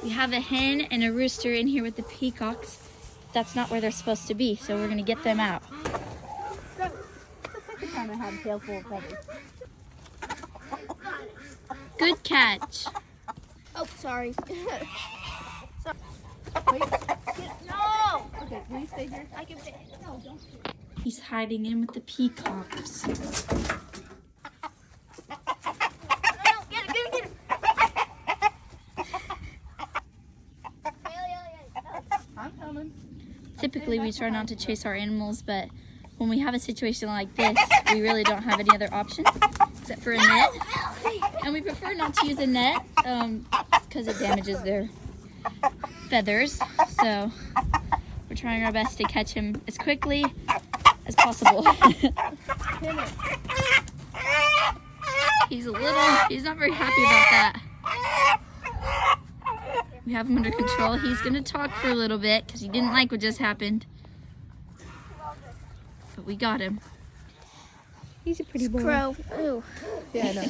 We have a hen and a rooster in here with the peacocks. That's not where they're supposed to be, so we're gonna get them out. Kind of had a tail full of feathers. Good catch. Oh, sorry. Wait, No! okay, will you stay here? I can fit it. No, don't. He's hiding in with the peacocks. No, get it. I'm coming. Typically, we try not to chase our animals, but when we have a situation like this, we really don't have any other option except for a net. And we prefer not to use a net because it damages their feathers. So we're trying our best to catch him as quickly as possible. He's not very happy about that. We have him under control. He's gonna talk for a little bit because he didn't like what just happened. But we got him. He's a pretty boy. Crow. Ooh. Yeah, I know.